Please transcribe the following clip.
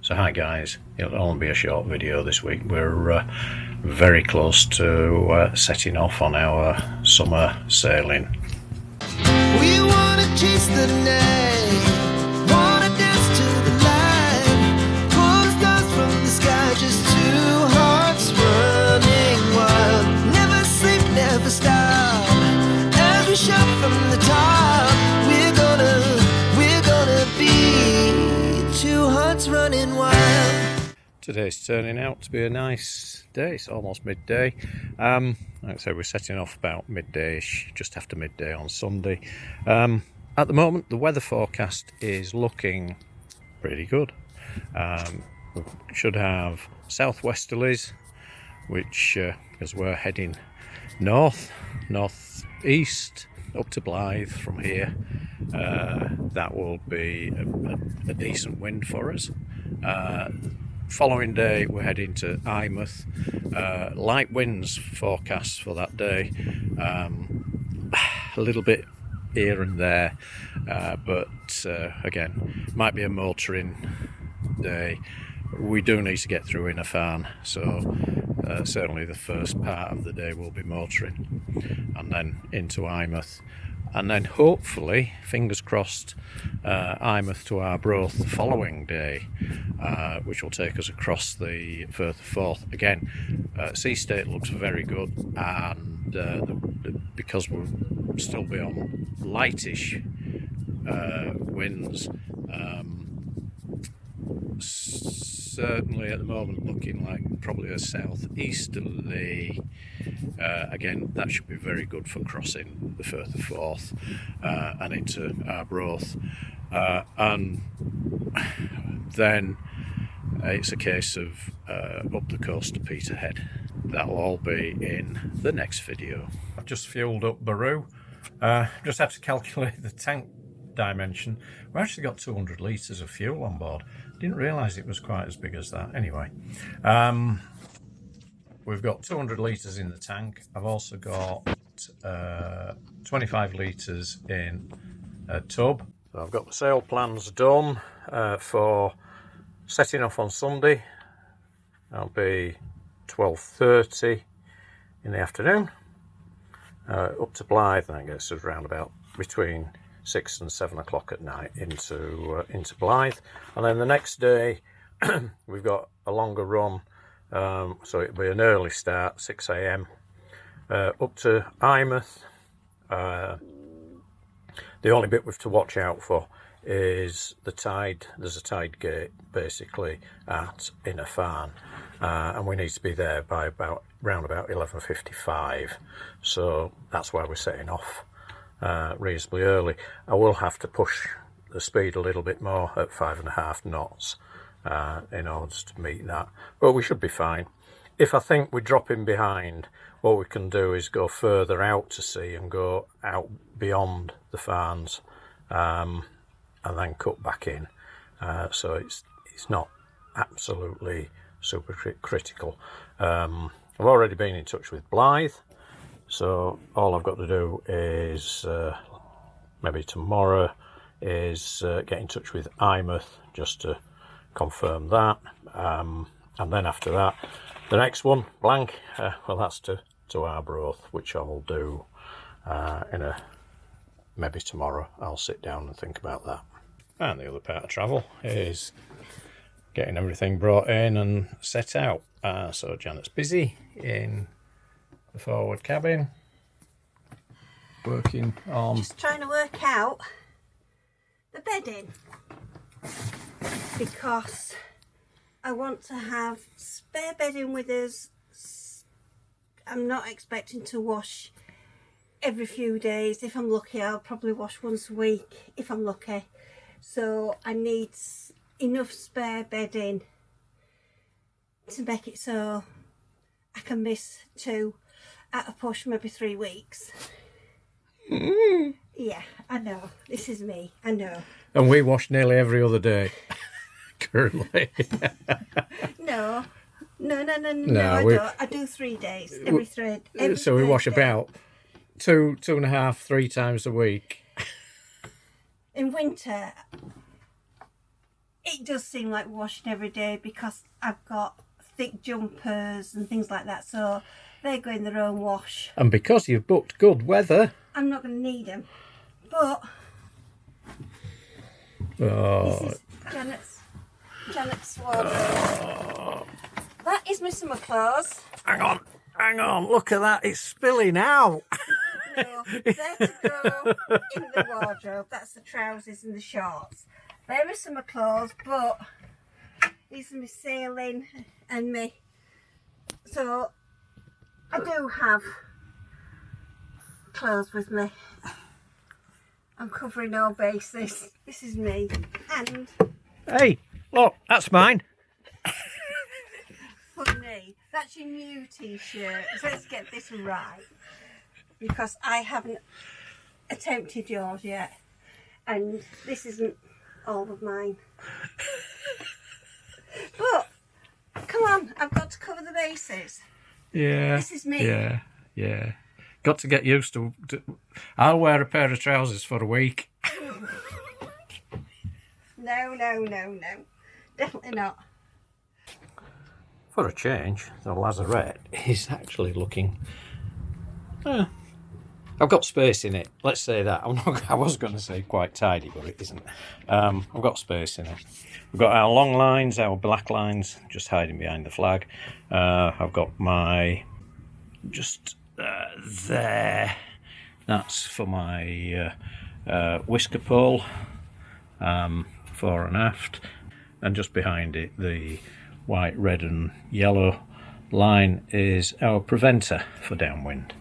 So hi guys, it'll only be a short video this week. We're very close to setting off on our summer sailing. We wanna chase the night, wanna dance to the light, pull stars from the sky, just two hearts running wild. Never sleep, never stop, as we shout from the top. We're gonna be two hearts running wild. Today's turning out to be a nice day. It's almost midday. Like I say, we're setting off about midday-ish, just after midday on Sunday. At the moment, the weather forecast is looking pretty good. We should have southwesterlies, which, as we're heading northeast up to Blythe from here, that will be a decent wind for us. Following day we're heading to Eyemouth. Light winds forecast for that day, a little bit here and there, but again, might be a motoring day. We do need to get through Inner Farn, so certainly the first part of the day will be motoring, and then into Eyemouth, and then hopefully, fingers crossed, Eyemouth to Arbroath the following day, which will take us across the Firth of Forth. Again, sea state looks very good, and because we'll still be on lightish winds, certainly at the moment looking like probably a southeasterly. Again, that should be very good for crossing the Firth of Forth and into Arbroath, and then it's a case of up the coast to Peterhead. That will all be in the next video. I've just fueled up Baroo. Just had to calculate the tank dimension. We've actually got 200 litres of fuel on board. Didn't realise it was quite as big as that. Anyway, we've got 200 litres in the tank. I've also got 25 litres in a tub. So I've got the sail plans done for setting off on Sunday. That'll be 12:30 in the afternoon, up to Blythe, and that gets us around about between 6 and 7 o'clock at night into Blythe. And then the next day we've got a longer run, so it'll be an early start, 6 a.m. Up to Eyemouth. The only bit we've to watch out for is the tide. There's a tide gate basically at Inner Farn, and we need to be there by round about 11:55, so that's why we're setting off reasonably early. I will have to push the speed a little bit more at 5.5 knots in order to meet that, but we should be fine. If I think we're dropping behind, what we can do is go further out to sea and go out beyond the Farns, and then cut back in, so it's not absolutely super critical. I've already been in touch with Blythe, so all I've got to do is maybe tomorrow is get in touch with Eyemouth just to confirm that, and then after that the next one, blank, well, that's to Arbroath, which I will do maybe tomorrow. I'll sit down and think about that. And the other part of travel is getting everything brought in and set out. So Janet's busy in the forward cabin, working on... Just trying to work out the bedding, because I want to have spare bedding with us. I'm not expecting to wash every few days. If I'm lucky, I'll probably wash once a week if I'm lucky. So I need enough spare bedding to make it so I can miss 2 at a push, maybe 3 weeks. Yeah, I know. This is me. I know. And we wash nearly every other day currently. No, I don't. I do 3 days. Every so we wash Thursday. about 2.5, 3 times a week. In winter, it does seem like washing every day because I've got thick jumpers and things like that, so they go in their own wash. And because you've booked good weather, I'm not going to need them. But oh, this is Janet's wardrobe. That is my summer clothes. hang on, look at that, it's spilling out. No, they're to go in the wardrobe. That's the trousers and the shorts. They're my summer clothes, but these are my sailing and me. So I do have clothes with me. I'm covering all bases. This is me. And Hey, look, that's mine. for me, that's your new t-shirt. So let's get this right. Because I haven't attempted yours yet. And this isn't all of mine. But, come on, I've got to cover the bases. Yeah. This is me. Yeah. Got to get used to. I'll wear a pair of trousers for a week. No. Definitely not. For a change, the lazarette is actually looking. I've got space in it. Let's say that. I was going to say quite tidy, but it isn't. I've got space in it. We've got our long lines, our black lines, just hiding behind the flag. I've got my just there. That's for my whisker pole, fore and aft, and just behind it, the white, red, and yellow line is our preventer for downwind.